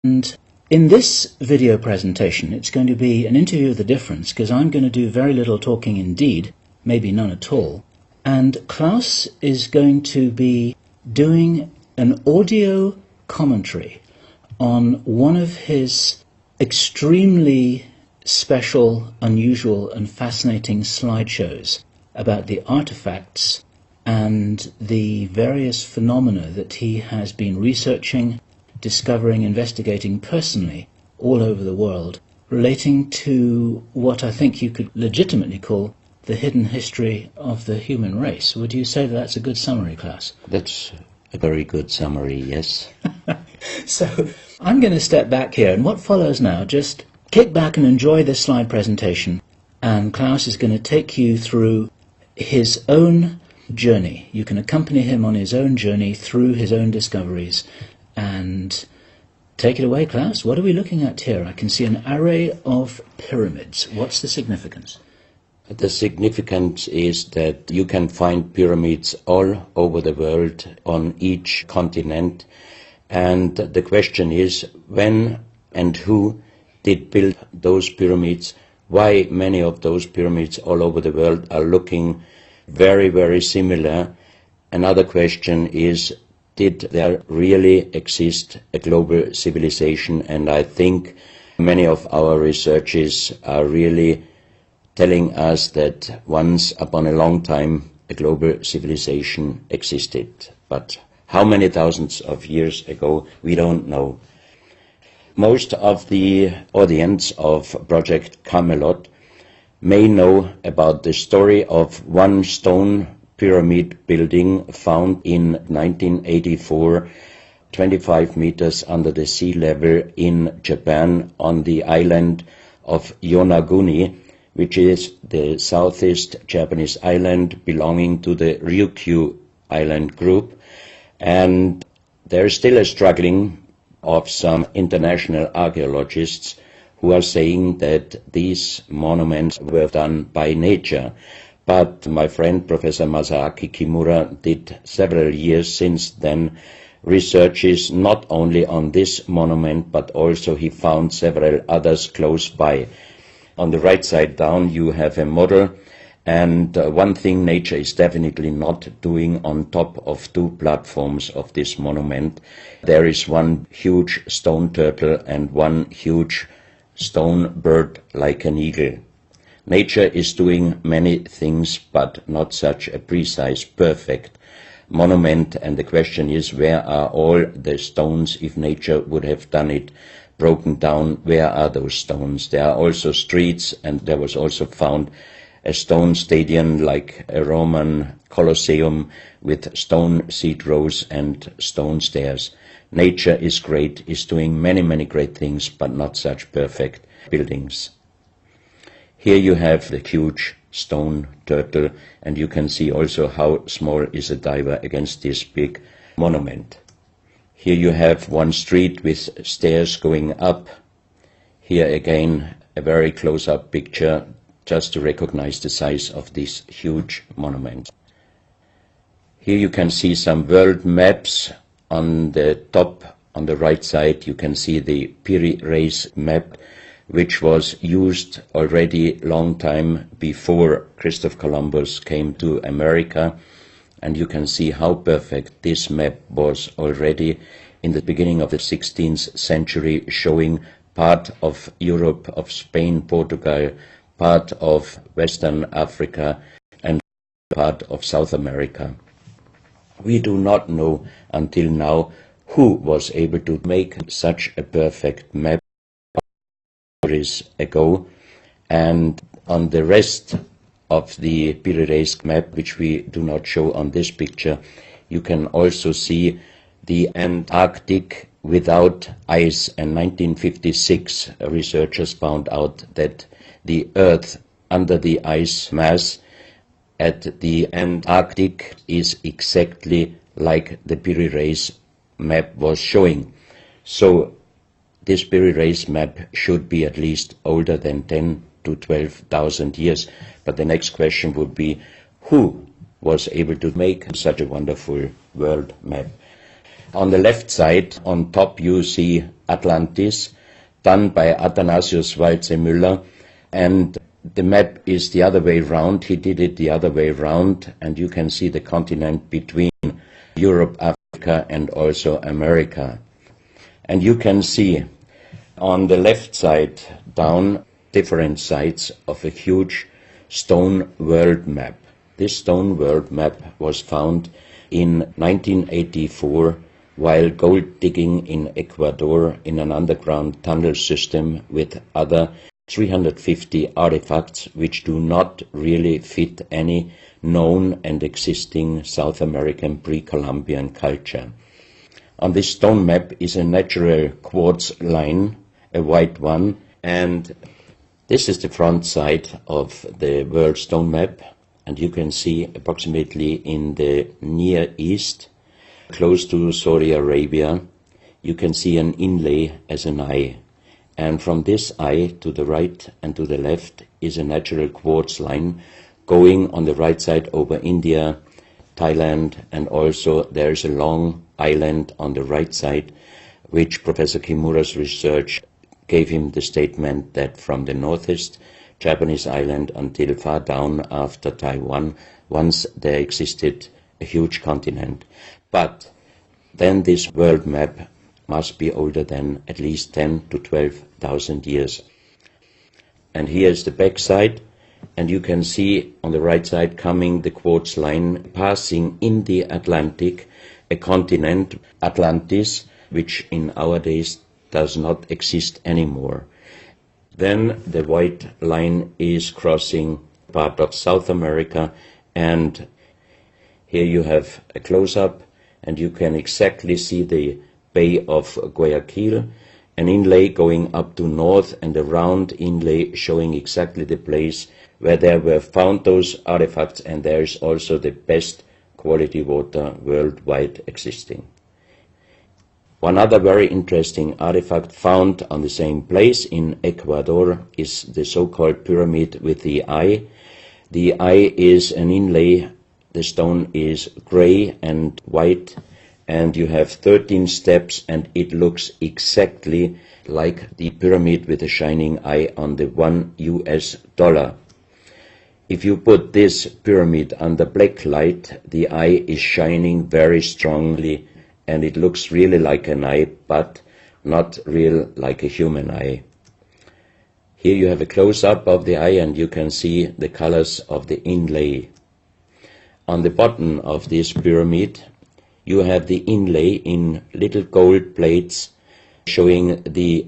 And in this video presentation, it's going to be an interview of the difference, because I'm going to do very little talking indeed, maybe none at all. And Klaus is going to be doing an audio commentary on one of his extremely special, unusual and fascinating slideshows about the artifacts and the various phenomena that he has been researching, discovering, investigating personally all over the world, relating to what I think you could legitimately call the hidden history of the human race. Would you say that that's a good summary, Klaus? That's a very good summary, yes. So I'm going to step back here, and what follows now, just kick back and enjoy this slide presentation, and Klaus is going to take you through his own journey. You can accompany him on his own journey through his own discoveries. And take it away, Klaus. What are we looking at here? I can see an array of pyramids. What's the significance? The significance is that you can find pyramids all over the world, on each continent. And the question is, when and who did build those pyramids? Why many of those pyramids all over the world are looking very, very similar? Another question is, did there really exist a global civilization? And I think many of our researchers are really telling us that once upon a long time a global civilization existed. But how many thousands of years ago, we don't know. Most of the audience of Project Camelot may know about the story of one stone pyramid building found in 1984, 25 meters under the sea level in Japan, on the island of Yonaguni, which is the southeast Japanese island belonging to the Ryukyu island group. And there is still a struggling of some international archaeologists who are saying that these monuments were done by nature. But my friend Professor Masaaki Kimura did several years since then researches not only on this monument, but also he found several others close by. On the right side down you have a model, and one thing nature is definitely not doing on top of two platforms of this monument. There is one huge stone turtle and one huge stone bird like an eagle. Nature is doing many things, but not such a precise, perfect monument. And the question is, where are all the stones? If nature would have done it broken down, where are those stones? There are also streets, and there was also found a stone stadium like a Roman Colosseum with stone seat rows and stone stairs. Nature is great, is doing many, many great things, but not such perfect buildings. Here you have the huge stone turtle, and you can see also how small is a diver against this big monument. Here you have one street with stairs going up. Here again a very close-up picture just to recognize the size of this huge monument. Here you can see some world maps. On the top, on the right side, you can see the Piri Reis map, which was used already long time before Christopher Columbus came to America. And you can see how perfect this map was already in the beginning of the 16th century, showing part of Europe, of Spain, Portugal, part of Western Africa, and part of South America. We do not know until now who was able to make such a perfect map years ago, and on the rest of the Piri Reis map, which we do not show on this picture, you can also see the Antarctic without ice. In 1956, researchers found out that the Earth under the ice mass at the Antarctic is exactly like the Piri Reis map was showing. So this Piri Reis map should be at least older than 10 to 12,000 years. But the next question would be, who was able to make such a wonderful world map? On the left side, on top, you see Atlantis, done by Athanasius Waldseemüller, and the map is the other way round. He did it the other way round, and you can see the continent between Europe, Africa, and also America. And you can see on the left side down different sides of a huge stone world map. This stone world map was found in 1984 while gold digging in Ecuador in an underground tunnel system with other 350 artifacts which do not really fit any known and existing South American pre-Columbian culture. On this stone map is a natural quartz line, a white one, and this is the front side of the world stone map, and you can see approximately in the Near East, close to Saudi Arabia, you can see an inlay as an eye. And from this eye to the right and to the left is a natural quartz line going on the right side over India, Thailand, and also there is a long island on the right side, which Professor Kimura's research gave him the statement that from the northeast Japanese island until far down after Taiwan, once there existed a huge continent. But then this world map must be older than at least 10 to 12,000 years. And here is the back side, and you can see on the right side coming the quartz line passing in the Atlantic, a continent, Atlantis, which in our days does not exist anymore. Then the white line is crossing part of South America, and here you have a close-up, and you can exactly see the Bay of Guayaquil, an inlay going up to north, and a round inlay showing exactly the place where there were found those artifacts, and there is also the best quality water worldwide existing. One other very interesting artifact found on the same place in Ecuador is the so-called pyramid with the eye. The eye is an inlay, the stone is gray and white, and you have 13 steps, and it looks exactly like the pyramid with a shining eye on the $1. If you put this pyramid under black light, the eye is shining very strongly, and it looks really like an eye, but not real like a human eye. Here you have a close-up of the eye, and you can see the colors of the inlay. On the bottom of this pyramid, you have the inlay in little gold plates showing the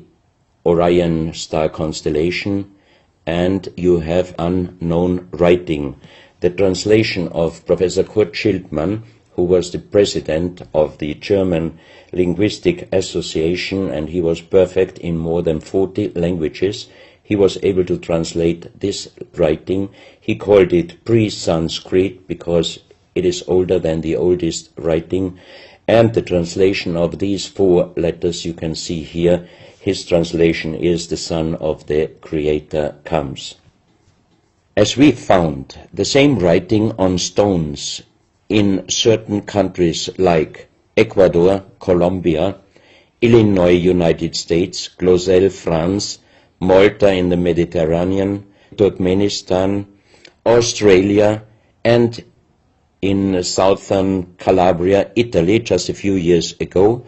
Orion star constellation, and you have unknown writing. The translation of Professor Kurt Schildmann, who was the president of the German Linguistic Association, and he was perfect in more than 40 languages. He was able to translate this writing. He called it pre-Sanskrit because it is older than the oldest writing. And the translation of these 4 letters you can see here, his translation is "the Son of the Creator comes." As we found the same writing on stones in certain countries like Ecuador, Colombia, Illinois, United States, Clausel, France, Malta in the Mediterranean, Turkmenistan, Australia, and in southern Calabria, Italy, just a few years ago.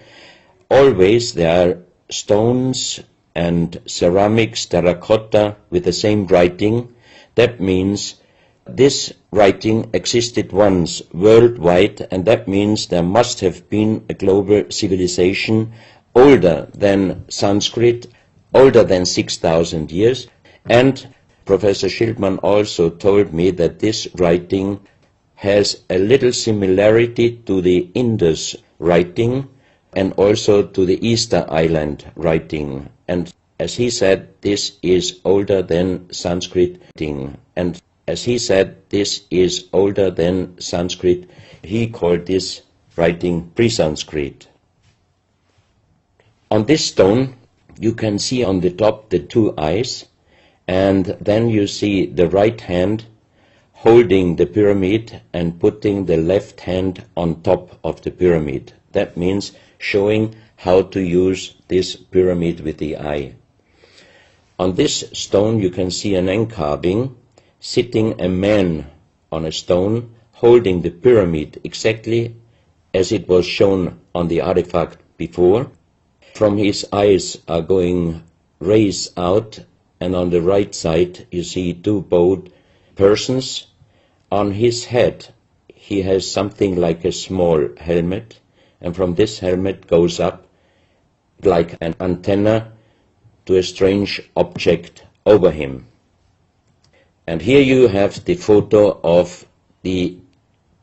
Always there are stones and ceramics, terracotta, with the same writing. That means this writing existed once worldwide, and that means there must have been a global civilization older than Sanskrit, older than 6,000 years. And Professor Schildmann also told me that this writing has a little similarity to the Indus writing and also to the Easter Island writing. And as he said, this is older than Sanskrit writing. And as he said, this is older than Sanskrit. He called this writing pre-Sanskrit. On this stone, you can see on the top the 2 eyes, and then you see the right hand holding the pyramid and putting the left hand on top of the pyramid. That means showing how to use this pyramid with the eye. On this stone you can see an engraving, sitting a man on a stone holding the pyramid exactly as it was shown on the artifact before. From his eyes are going rays out, and on the right side you see two bowed persons. On his head he has something like a small helmet, and from this helmet goes up like an antenna to a strange object over him. And here you have the photo of the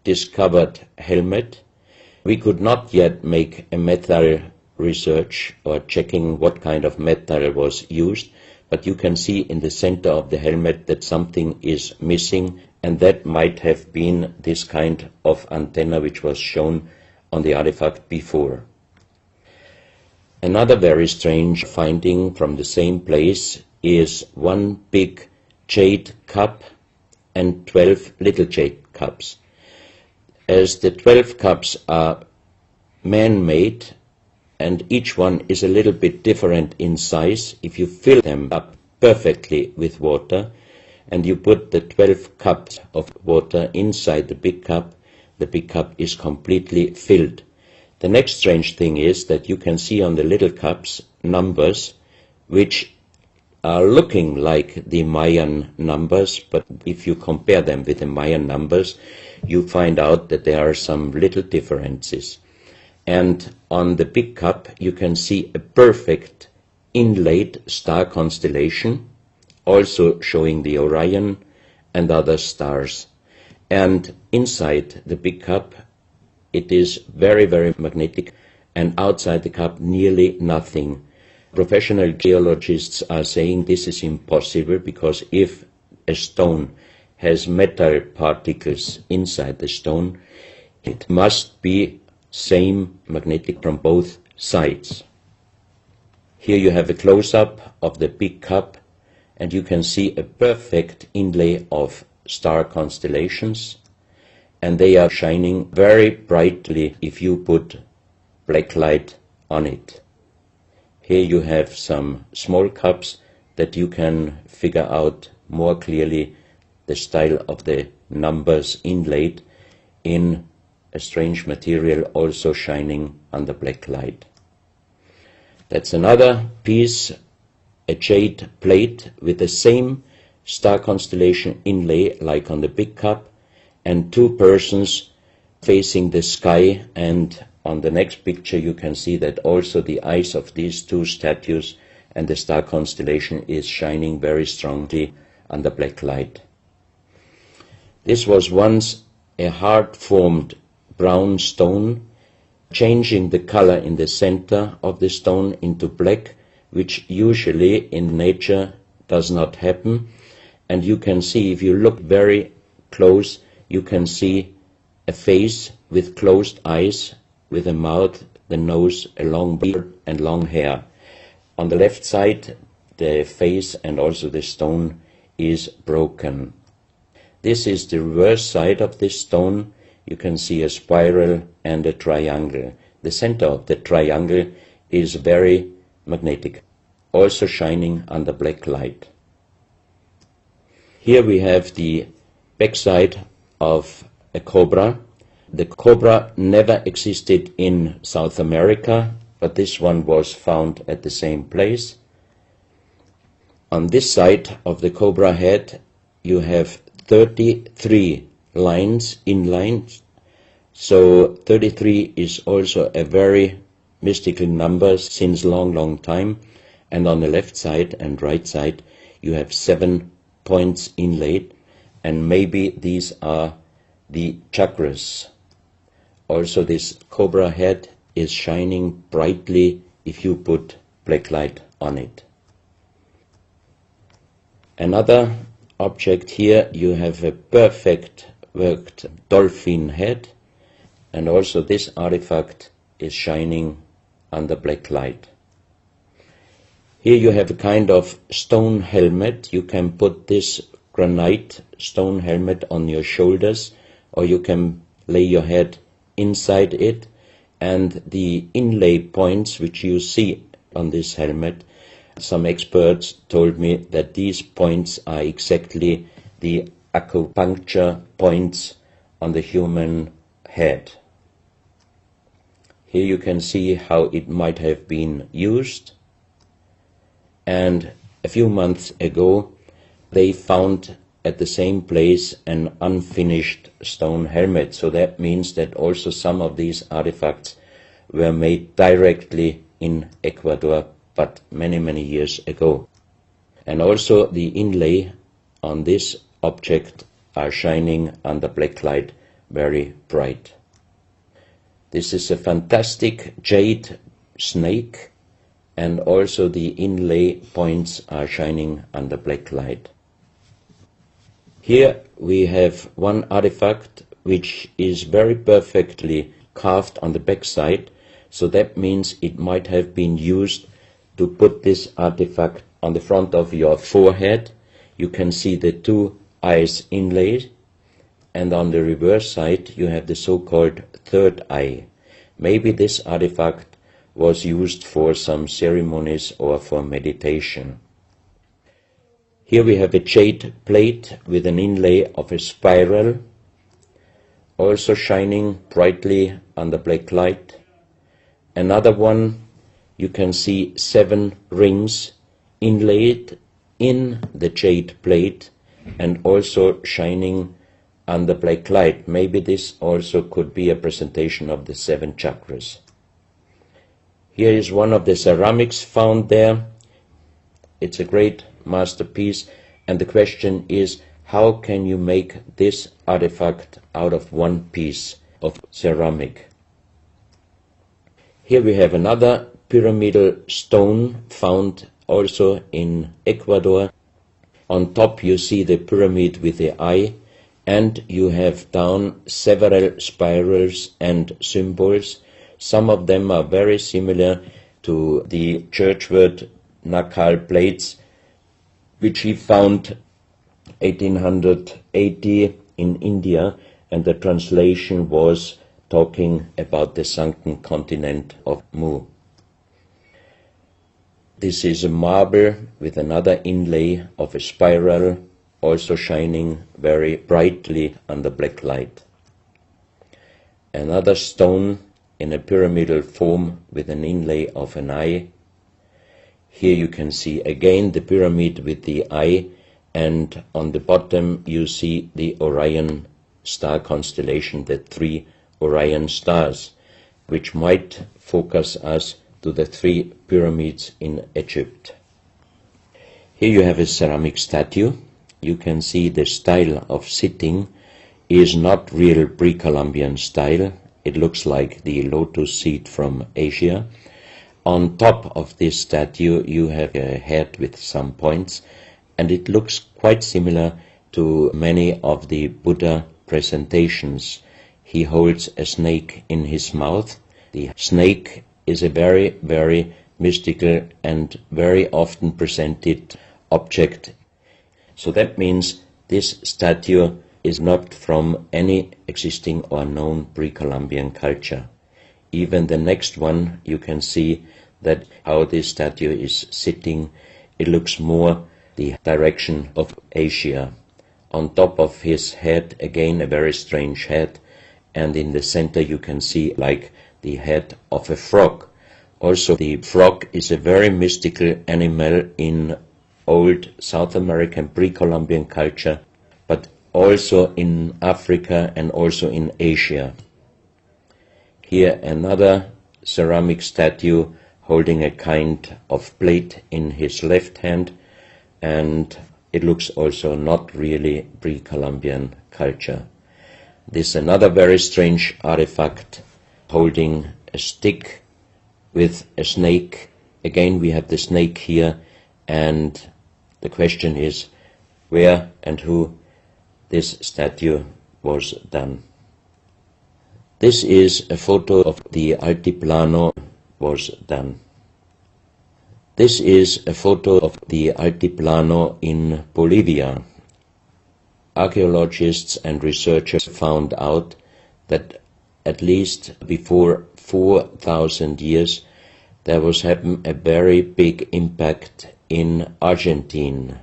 discovered helmet. We could not yet make a metal research or checking what kind of metal was used, but you can see in the center of the helmet that something is missing, and that might have been this kind of antenna which was shown on the artifact before. Another very strange finding from the same place is one big jade cup and 12 little jade cups. As the 12 cups are man-made and each one is a little bit different in size, if you fill them up perfectly with water and you put the 12 cups of water inside the big cup is completely filled. The next strange thing is that you can see on the little cups numbers which are looking like the Mayan numbers, but if you compare them with the Mayan numbers, you find out that there are some little differences. And on the big cup you can see a perfect inlaid star constellation, also showing the Orion and other stars. And inside the big cup it is very, very magnetic, and outside the cup nearly nothing. Professional geologists are saying this is impossible, because if a stone has metal particles inside the stone, it must be same magnetic from both sides. Here you have a close-up of the big cup, and you can see a perfect inlay of star constellations, and they are shining very brightly if you put black light on it. Here you have some small cups that you can figure out more clearly the style of the numbers inlaid in a strange material, also shining under black light. That's another piece, a jade plate with the same star constellation inlay like on the big cup, and two persons facing the sky, and on the next picture you can see that also the eyes of these two statues and the star constellation is shining very strongly under black light. This was once a hard-formed brown stone, changing the color in the center of the stone into black, which usually in nature does not happen. And you can see, if you look very close, you can see a face with closed eyes, with a mouth, the nose, a long beard and long hair. On the left side, the face and also the stone is broken. This is the reverse side of this stone. You can see a spiral and a triangle. The center of the triangle is very magnetic, also shining under black light. Here we have the backside of a cobra. The cobra never existed in South America, but this one was found at the same place. On this side of the cobra head you have 33 lines, inlines. So 33 is also a very mystical number since long time. And on the left side and right side you have 7 points inlaid, and maybe these are the chakras. Also this cobra head is shining brightly if you put black light on it. Another object here, you have a perfect worked dolphin head, and also this artifact is shining under black light. Here you have a kind of stone helmet. You can put this granite stone helmet on your shoulders, or you can lay your head inside it, and the inlay points which you see on this helmet, some experts told me that these points are exactly the acupuncture points on the human head. Here you can see how it might have been used, and a few months ago they found at the same place an unfinished stone helmet. So that means that also some of these artifacts were made directly in Ecuador, but many, many years ago. And also the inlay on this object are shining under black light very bright. This is a fantastic jade snake, and also the inlay points are shining under black light. Here we have one artifact which is very perfectly carved on the back side, so that means it might have been used to put this artifact on the front of your forehead. You can see the two eyes inlaid, and on the reverse side you have the so-called third eye. Maybe this artifact was used for some ceremonies or for meditation. Here we have a jade plate with an inlay of a spiral, also shining brightly under black light. Another one, you can see 7 rings inlaid in the jade plate and also shining under black light. Maybe this also could be a presentation of the 7 chakras. Here is one of the ceramics found there. It's a great masterpiece, and the question is, how can you make this artifact out of one piece of ceramic? Here we have another pyramidal stone found also in Ecuador. On top you see the pyramid with the eye, and you have down several spirals and symbols. Some of them are very similar to the churchward Nakal plates, which he found 1880 in India, and the translation was talking about the sunken continent of Mu. This is a marble with another inlay of a spiral, also shining very brightly under black light. Another stone in a pyramidal form with an inlay of an eye. Here you can see again the pyramid with the eye, and on the bottom you see the Orion star constellation, the 3 Orion stars, which might focus us to the 3 pyramids in Egypt. Here you have a ceramic statue. You can see the style of sitting is not real pre-Columbian style. It looks like the lotus seat from Asia. On top of this statue you have a head with some points, and it looks quite similar to many of the Buddha presentations. He holds a snake in his mouth. The snake is a very, very mystical and very often presented object. So that means this statue is not from any existing or known pre-Columbian culture. Even the next one, you can see that how this statue is sitting, it looks more the direction of Asia. On top of his head, again a very strange head, and in the center you can see like the head of a frog. Also the frog is a very mystical animal in old South American pre-Columbian culture, but also in Africa and also in Asia. Here another ceramic statue holding a kind of plate in his left hand, and it looks also not really pre-Columbian culture. This is another very strange artifact holding a stick with a snake. Again we have the snake here, and the question is where and who this statue was done. This is a photo of the Altiplano was done. This is a photo of the Altiplano in Bolivia. Archaeologists and researchers found out that at least before 4,000 years, there was happened a very big impact in Argentina,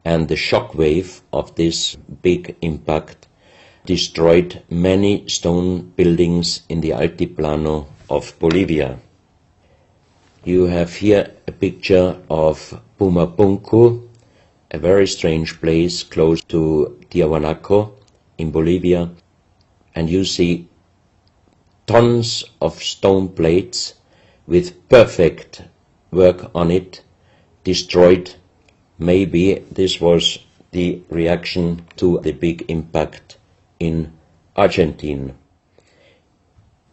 and the shock wave of this big impact destroyed many stone buildings in the Altiplano of Bolivia. You have here a picture of Pumapunku, a very strange place close to Tiahuanaco in Bolivia, and you see tons of stone plates with perfect work on it, destroyed. Maybe this was the reaction to the big impact in Argentina.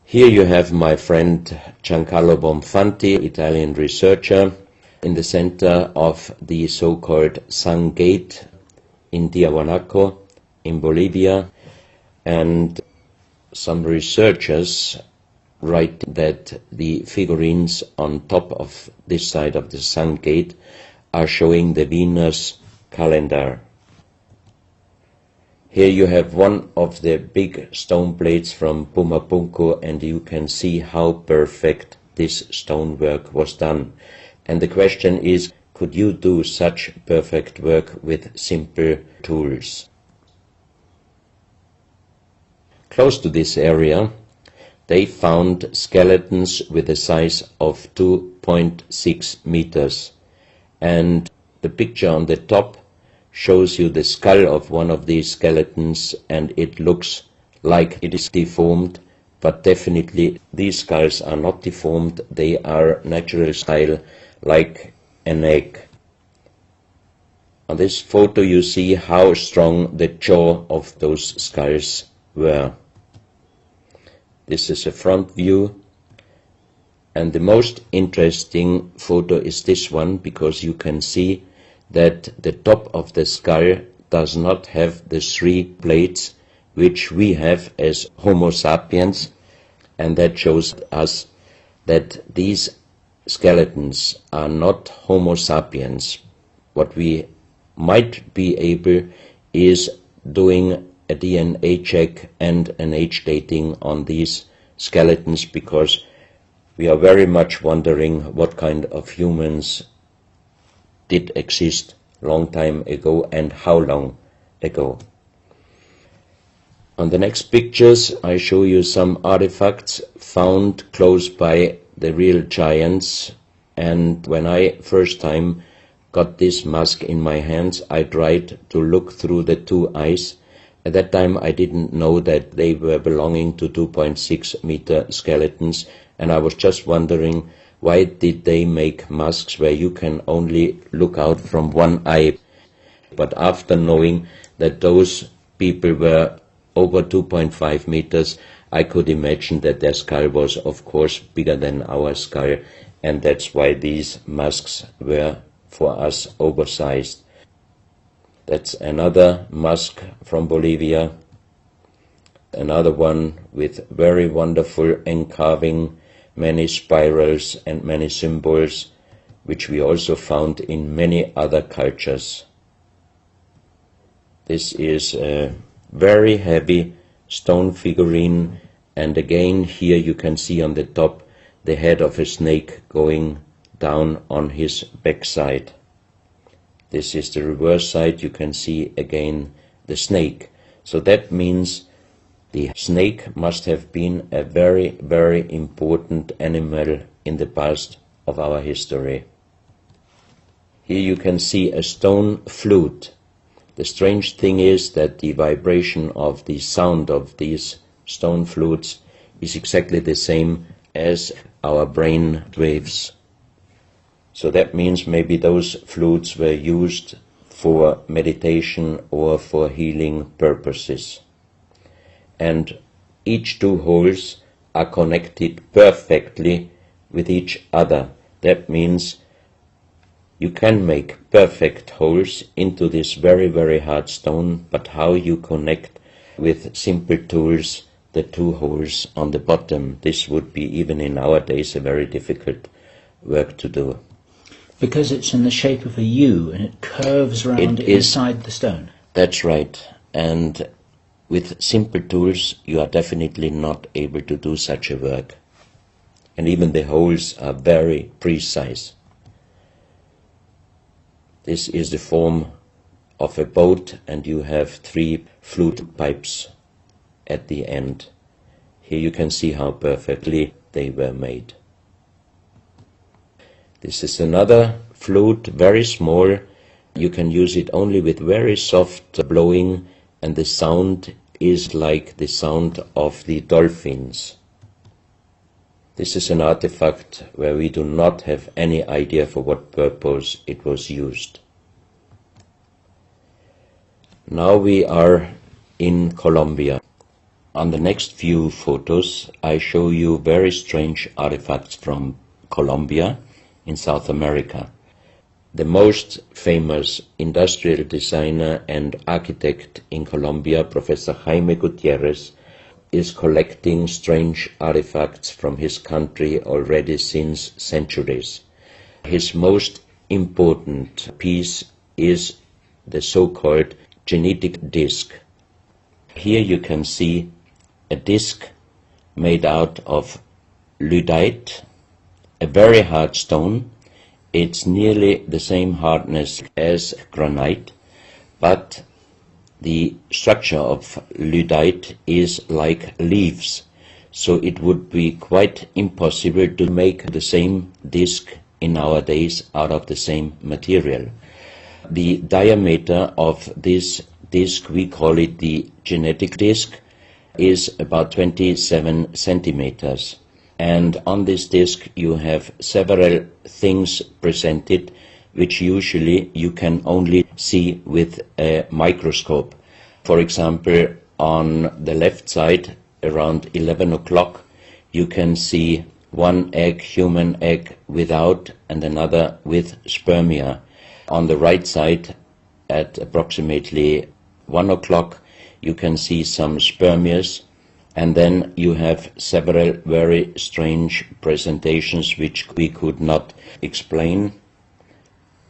Here you have my friend Giancarlo Bonfanti, Italian researcher, in the center of the so-called Sun Gate in Tiahuanaco in Bolivia, and some researchers write that the figurines on top of this side of the Sun Gate are showing the Venus calendar. Here you have one of the big stone plates from Pumapunku, and you can see how perfect this stonework was done. And the question is, could you do such perfect work with simple tools? Close to this area, they found skeletons with a size of 2.6 meters. And the picture on the top shows you the skull of one of these skeletons, and it looks like it is deformed, but definitely these skulls are not deformed. They are natural style, like an egg. On this photo you see how strong the jaw of those skulls were. This is a front view, and the most interesting photo is this one, because you can see that the top of the skull does not have the three plates which we have as Homo sapiens, and that shows us that these skeletons are not Homo sapiens. What we might be able is doing a DNA check and an age dating on these skeletons, because we are very much wondering what kind of humans did exist long time ago and how long ago. On the next pictures I show you some artifacts found close by the real giants, and when I first time got this mask in my hands, I tried to look through the two eyes. At that time I didn't know that they were belonging to 2.6 meter skeletons, and I was just wondering, why did they make masks where you can only look out from one eye? But after knowing that those people were over 2.5 meters, I could imagine that their skull was of course bigger than our skull, and that's why these masks were for us oversized. That's another mask from Bolivia, another one with very wonderful encarving, many spirals and many symbols, which we also found in many other cultures. This is a very heavy stone figurine, and again here you can see on the top the head of a snake going down on his backside. This is the reverse side. You can see again the snake. So that means the snake must have been a very, very important animal in the past of our history. Here you can see a stone flute. The strange thing is that the vibration of the sound of these stone flutes is exactly the same as our brain waves. So that means maybe those flutes were used for meditation or for healing purposes. And each two holes are connected perfectly with each other. That means you can make perfect holes into this very, very hard stone, but how you connect with simple tools the two holes on the bottom, this would be even in our days a very difficult work to do. Because it's in the shape of a U and it curves round inside the stone. That's right. And with simple tools you are definitely not able to do such a work. and even the holes are very precise. This is the form of a boat, and you have 3 flute pipes at the end. Here you can see how perfectly they were made. This is another flute, very small. You can use it only with very soft blowing, and the sound is like the sound of the dolphins. This is an artifact where we do not have any idea for what purpose it was used. Now we are in Colombia. On the next few photos I show you very strange artifacts from Colombia in South America. The most famous industrial designer and architect in Colombia, Professor Jaime Gutierrez, is collecting strange artifacts from his country already since centuries. His most important piece is the so-called genetic disc. Here you can see a disc made out of lyddite, a very hard stone. It's nearly the same hardness as granite, but the structure of lyddite is like leaves, so it would be quite impossible to make the same disc in our days out of the same material. The diameter of this disc, we call it the genetic disc, is about 27 centimeters. And on this disc you have several things presented which usually you can only see with a microscope. For example, on the left side, around 11 o'clock, you can see one egg, human egg, without, and another with spermia. On the right side, at approximately 1 o'clock, you can see some spermias, and then you have several very strange presentations which we could not explain.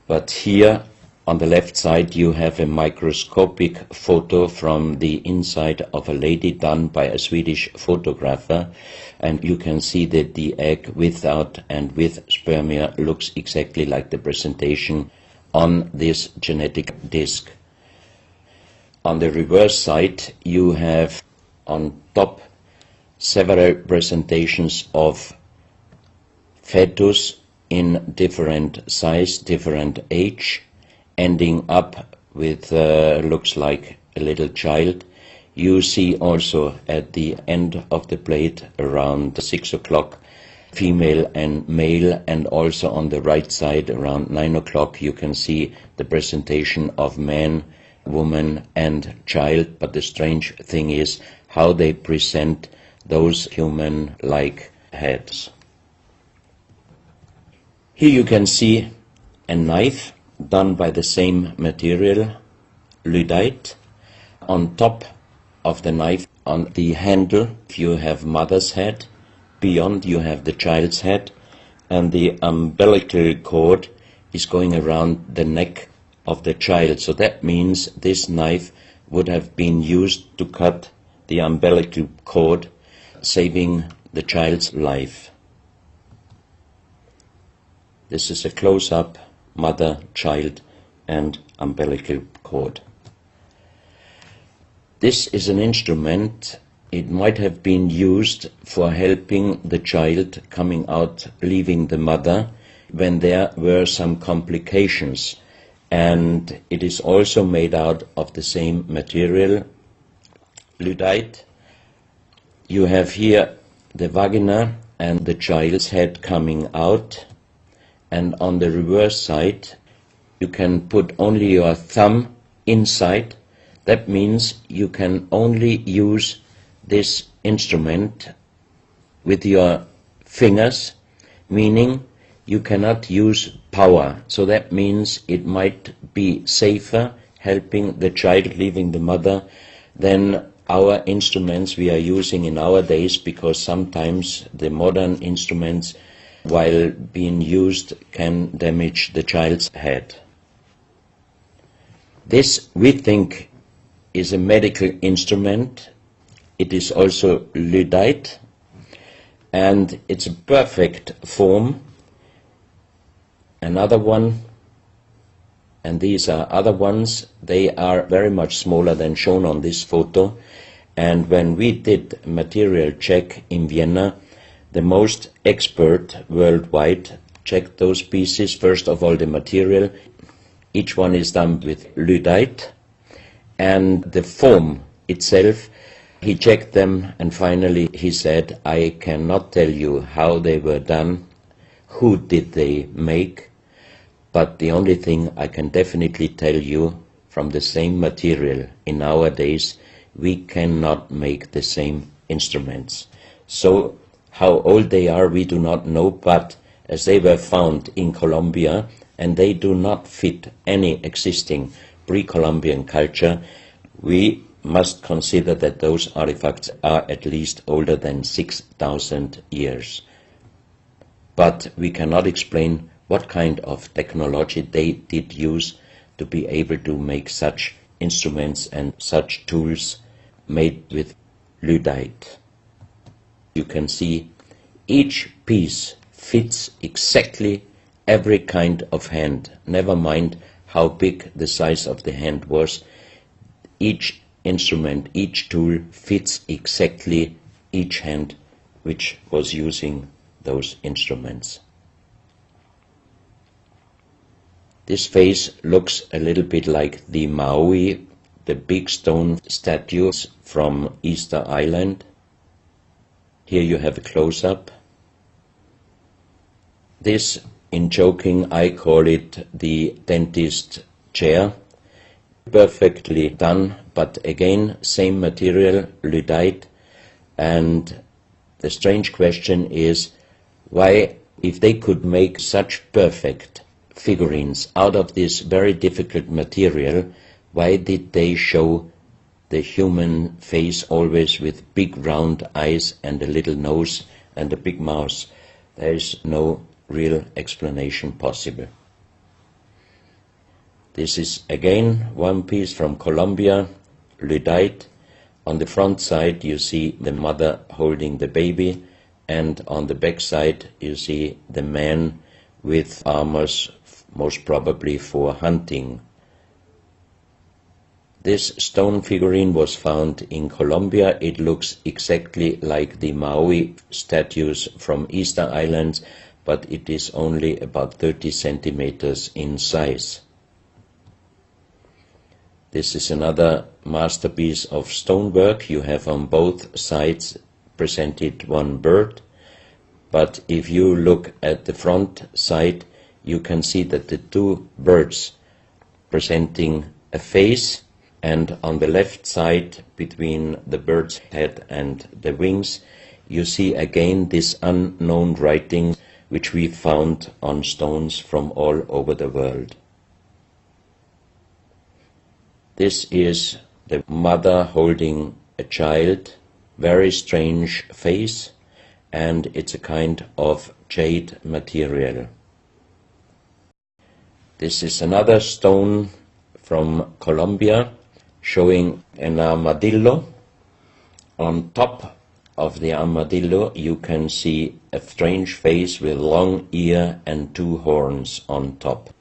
But here on the left side you have a microscopic photo from the inside of a lady done by a Swedish photographer, and you can see that the egg without and with spermia looks exactly like the presentation on this genetic disc. On the reverse side you have on top several presentations of fetus in different size, different age, ending up with looks like a little child. You see also at the end of the plate around 6 o'clock female and male, and also on the right side around 9 o'clock you can see the presentation of man, woman and child. But the strange thing is how they present those human-like heads. Here you can see a knife done by the same material, lyddite. On top of the knife, on the handle, you have mother's head. Beyond you have the child's head, and the umbilical cord is going around the neck of the child. So that means this knife would have been used to cut the umbilical cord, saving the child's life. This is a close-up mother, child and umbilical cord. This is an instrument. It might have been used for helping the child coming out, leaving the mother, when there were some complications. And it is also made out of the same material, lyddite. You have here the vagina and the child's head coming out, and on the reverse side you can put only your thumb inside. That means you can only use this instrument with your fingers, meaning you cannot use power. So that means it might be safer helping the child leaving the mother than our instruments we are using in our days, because sometimes the modern instruments, while being used, can damage the child's head. This, we think, is a medical instrument. It is also lyddite, and it's a perfect form. Another one, and these are other ones. They are very much smaller than shown on this photo. And when we did a material check in Vienna, the most expert worldwide checked those pieces. First of all, the material. Each one is done with lyddite, and the form itself. He checked them, and finally he said, I cannot tell you how they were done, who did they make, but the only thing I can definitely tell you, from the same material in our days, we cannot make the same instruments. So how old they are we do not know, but as they were found in Colombia and they do not fit any existing pre-Columbian culture, we must consider that those artifacts are at least older than 6,000 years. But we cannot explain what kind of technology they did use to be able to make such instruments and such tools made with lyddite. You can see each piece fits exactly every kind of hand, never mind how big the size of the hand was. Each instrument, each tool fits exactly each hand which was using those instruments. This face looks a little bit like the Maui, the big stone statues from Easter Island. Here you have a close-up. This, in joking, I call it the dentist chair. Perfectly done, but again, same material, lyddite. And the strange question is, why, if they could make such perfect figurines out of this very difficult material, why did they show the human face always with big round eyes and a little nose and a big mouth? There is no real explanation possible. This is again one piece from Colombia, lyddite. On the front side you see the mother holding the baby, and on the back side you see the man with armors, most probably for hunting. This stone figurine was found in Colombia. It looks exactly like the Maui statues from Easter Islands, but it is only about 30 centimeters in size. This is another masterpiece of stonework. You have on both sides presented one bird, but if you look at the front side, you can see that the two birds presenting a face, and on the left side, between the bird's head and the wings, you see again this unknown writing which we found on stones from all over the world. This is the mother holding a child, very strange face, and it's a kind of jade material. This is another stone from Colombia showing an armadillo. On top of the armadillo you can see a strange face with long ear and two horns on top.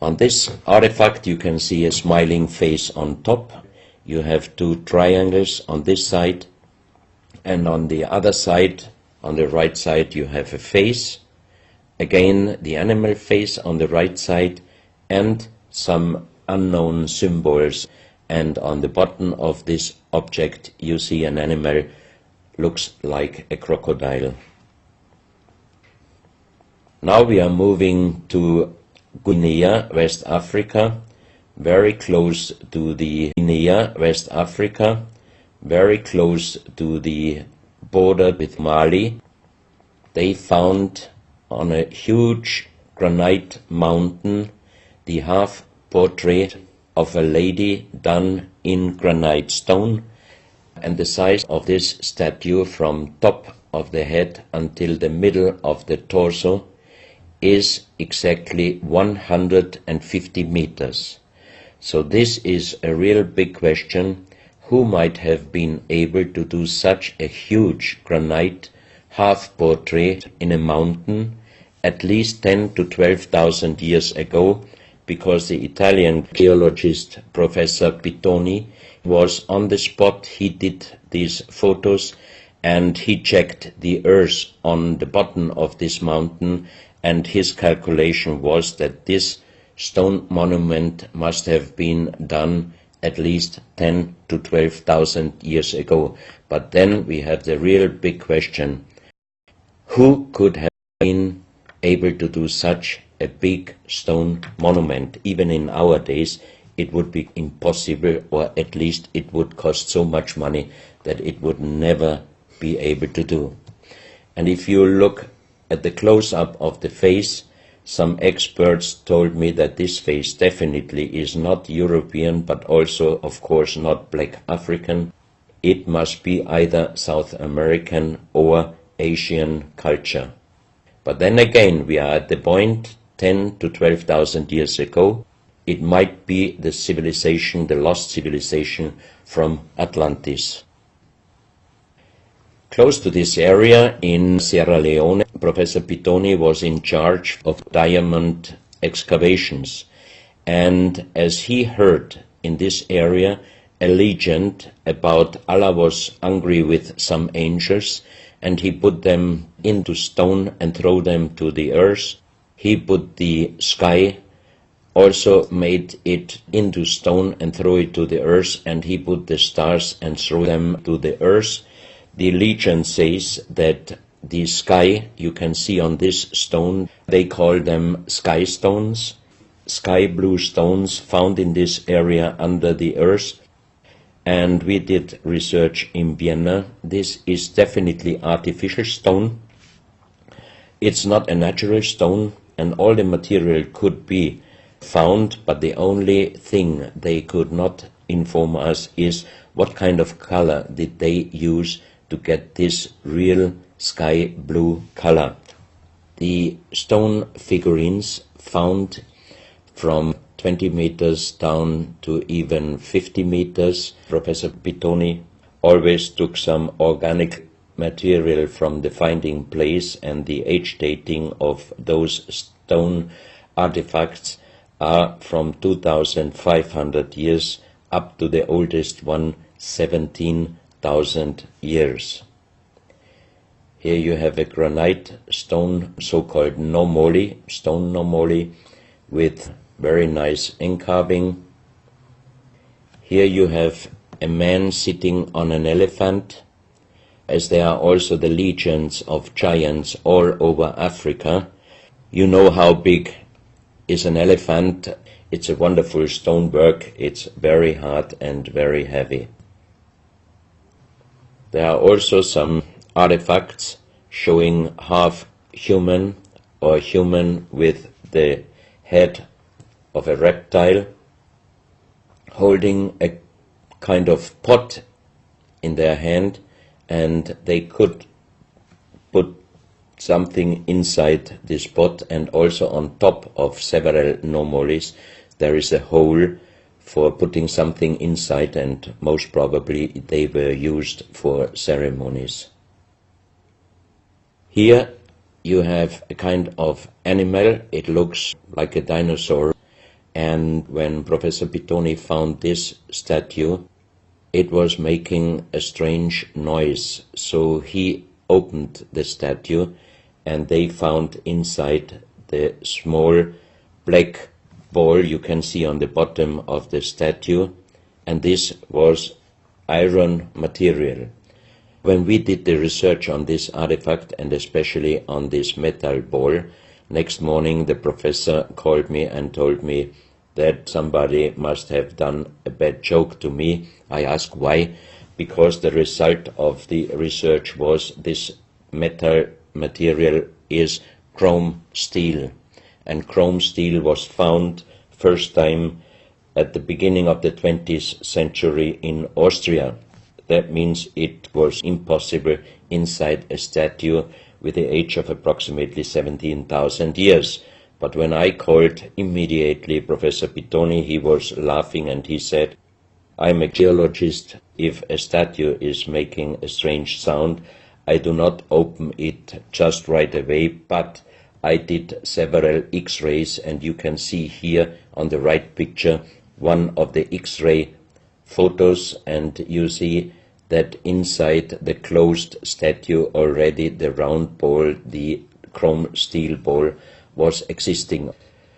On this artifact you can see a smiling face on top. You have two triangles on this side, and on the other side, on the right side, you have a face. Again, the animal face on the right side, and some unknown symbols. And on the bottom of this object you see an animal, looks like a crocodile. Now we are moving to Guinea, West Africa, very close to the Guinea, West Africa, very close to the border with Mali. They found on a huge granite mountain the half portrait of a lady done in granite stone, and the size of this statue from top of the head until the middle of the torso is exactly 150 meters. So this is a real big question. who might have been able to do such a huge granite half-portrait in a mountain at least 10 to 12,000 years ago, because the Italian archaeologist Professor Pittoni was on the spot. He did these photos and he checked the earth on the bottom of this mountain, and his calculation was that this stone monument must have been done at least 10 to 12,000 years ago. But then we have the real big question: who could have been able to do such a big stone monument? Even in our days it would be impossible, or at least it would cost so much money that it would never be able to do. And if you look at the close-up of the face, some experts told me that this face definitely is not European, but also, of course, not black African. It must be either South American or Asian culture. But then again, we are at the point 10 to 12,000 years ago. It might be the civilization, the lost civilization from Atlantis. Close to this area in Sierra Leone, Professor Pittoni was in charge of diamond excavations. And as he heard in this area a legend about Allah was angry with some angels, and he put them into stone and throw them to the earth. He put the sky, also made it into stone and throw it to the earth, and he put the stars and throw them to the earth. The legend says that the sky, you can see on this stone, they call them sky stones, sky blue stones found in this area under the earth. And we did research in Vienna. This is definitely artificial stone. It's not a natural stone, and all the material could be found, but the only thing they could not inform us is what kind of color did they use to get this real sky blue color. The stone figurines found from 20 meters down to even 50 meters. Professor Pittoni always took some organic material from the finding place, and the age dating of those stone artifacts are from 2,500 years up to the oldest one, 17,000 years. Here you have a granite stone, so-called nomoli, stone nomoli, with very nice encarving. Here you have a man sitting on an elephant, as there are also the legends of giants all over Africa. You know how big is an elephant. It's a wonderful stonework. It's very hard and very heavy. There are also some artifacts showing half human or human with the head of a reptile, holding a kind of pot in their hand, and they could put something inside this pot, and also on top of several nomolis there is a hole for putting something inside, and most probably they were used for ceremonies. Here you have a kind of animal. It looks like a dinosaur, and when Professor Pittoni found this statue, it was making a strange noise. So he opened the statue, and they found inside the small black ball you can see on the bottom of the statue, and this was iron material. When we did the research on this artifact, and especially on this metal ball, next morning the professor called me and told me that somebody must have done a bad joke to me. I asked why, because the result of the research was this metal material is chrome steel, and chrome steel was found first time at the beginning of the 20th century in Austria. That means it was impossible inside a statue with the age of approximately 17,000 years. But when I called immediately Professor Pittoni, he was laughing and he said, I'm a geologist. If a statue is making a strange sound, I do not open it just right away, but I did several X-rays, and you can see here on the right picture one of the X-ray photos, and you see that inside the closed statue already the round ball, the chrome steel ball, was existing.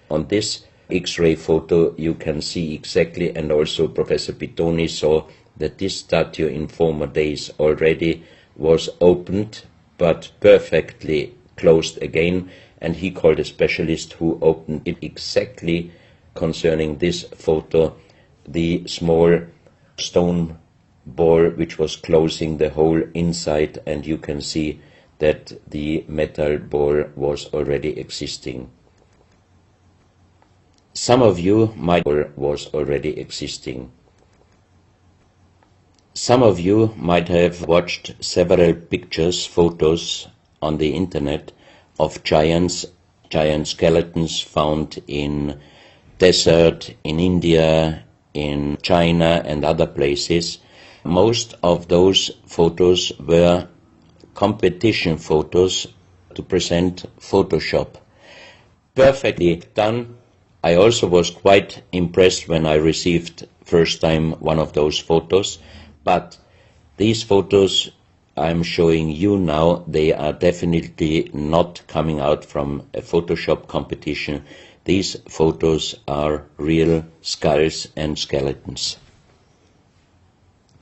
On this X-ray photo you can see exactly, and also Professor Pitoni saw, that this statue in former days already was opened but perfectly closed again, and he called a specialist who opened it exactly concerning this photo, the small stone ball which was closing the hole inside, and you can see that the metal ball was already existing. Some of you might have watched several pictures, photos on the internet of giant skeletons found in desert, in India, in China and other places. Most of those photos were competition photos to present Photoshop. Perfectly done. I also was quite impressed when I received first time one of those photos, but these photos I'm showing you now, they are definitely not coming out from a Photoshop competition. These photos are real skulls and skeletons.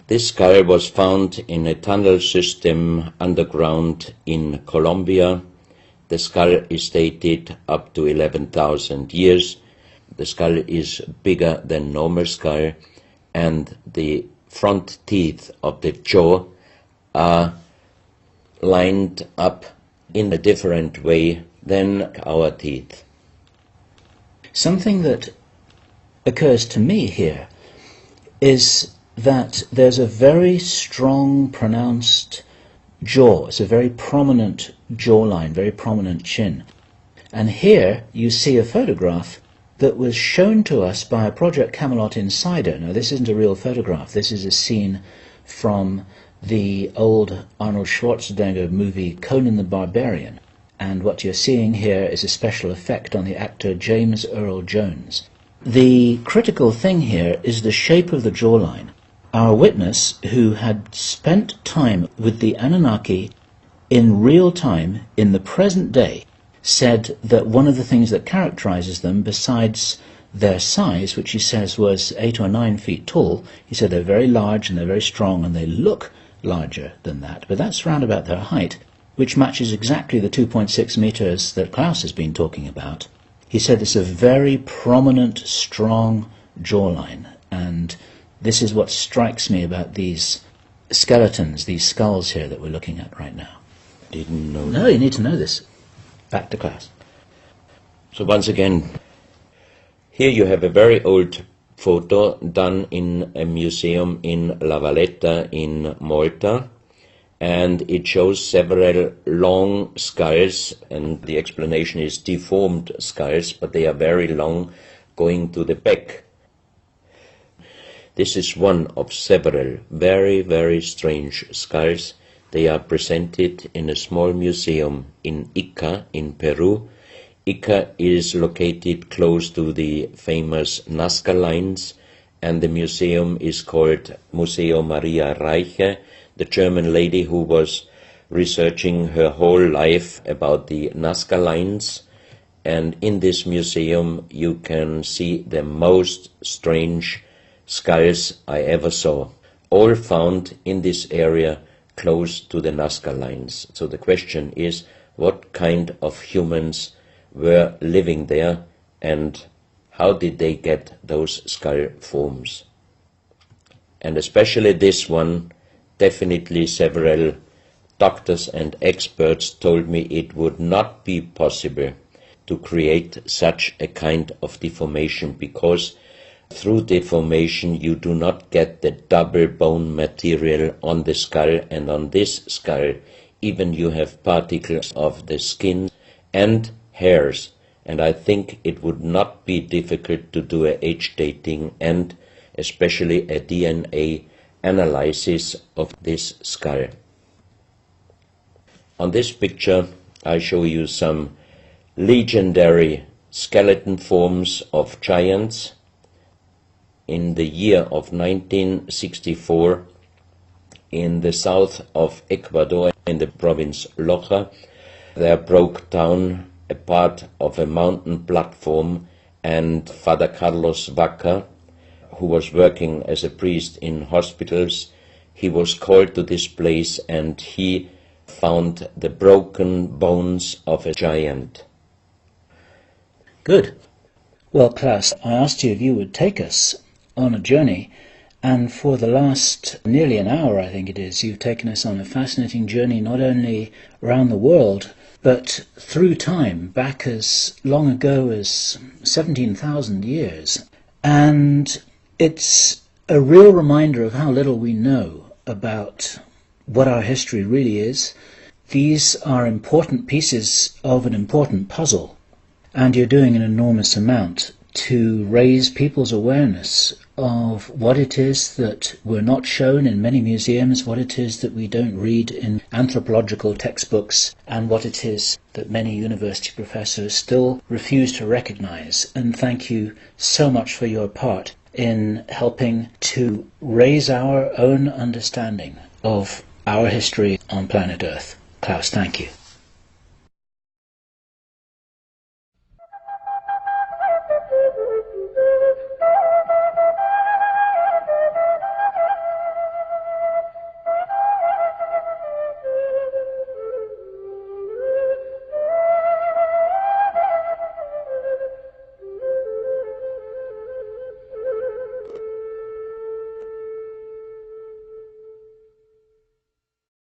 This skull was found in a tunnel system underground in Colombia. The skull is dated up to 11,000 years. The skull is bigger than normal skull, and the front teeth of the jaw are lined up in a different way than our teeth. Something that occurs to me here is that there's a very strong, pronounced jaw. It's a very prominent jawline, very prominent chin. And here you see a photograph that was shown to us by a Project Camelot insider. Now, this isn't a real photograph. This is a scene from the old Arnold Schwarzenegger movie Conan the Barbarian. And what you're seeing here is a special effect on the actor James Earl Jones. The critical thing here is the shape of the jawline. Our witness, who had spent time with the Anunnaki in real time, in the present day, said that one of the things that characterizes them, besides their size, which he says was 8 or 9 feet tall, he said they're very large and they're very strong and they look larger than that, but that's round about their height, which matches exactly the 2.6 meters that Klaus has been talking about. He said it's a very prominent, strong jawline, and this is what strikes me about these skeletons, these skulls here that we're looking at right now. Didn't know. No, you need to know this. Back to Klaus. So once again, here you have a very old photo done in a museum in La Valletta in Malta, and it shows several long skulls, and the explanation is deformed skulls, but they are very long, going to the back. This is one of several very, very strange skulls. They are presented in a small museum in Ica in Peru. Ica is located close to the famous Nazca lines, and the museum is called Museo Maria Reiche, the German lady who was researching her whole life about the Nazca lines. And in this museum you can see the most strange skulls I ever saw, all found in this area close to the Nazca lines. So the question is, what kind of humans were living there, and how did they get those skull forms? And especially this one, definitely several doctors and experts told me it would not be possible to create such a kind of deformation, because through deformation you do not get the double bone material on the skull, and on this skull even you have particles of the skin and hairs, and I think it would not be difficult to do a age dating and especially a DNA analysis of this skull. On this picture I show you some legendary skeleton forms of giants. In the year of 1964, in the south of Ecuador, in the province Loja, there broke down a part of a mountain platform, and Father Carlos Vaca, who was working as a priest in hospitals, he was called to this place and he found the broken bones of a giant. Good. Well, Klaus, I asked you if you would take us on a journey, and for the last nearly an hour, I think it is, you've taken us on a fascinating journey not only around the world, but through time, back as long ago as 17,000 years. And it's a real reminder of how little we know about what our history really is. These are important pieces of an important puzzle, and you're doing an enormous amount to raise people's awareness of what it is that we're not shown in many museums, what it is that we don't read in anthropological textbooks, and what it is that many university professors still refuse to recognize. And thank you so much for your part in helping to raise our own understanding of our history on planet Earth. Klaus, thank you.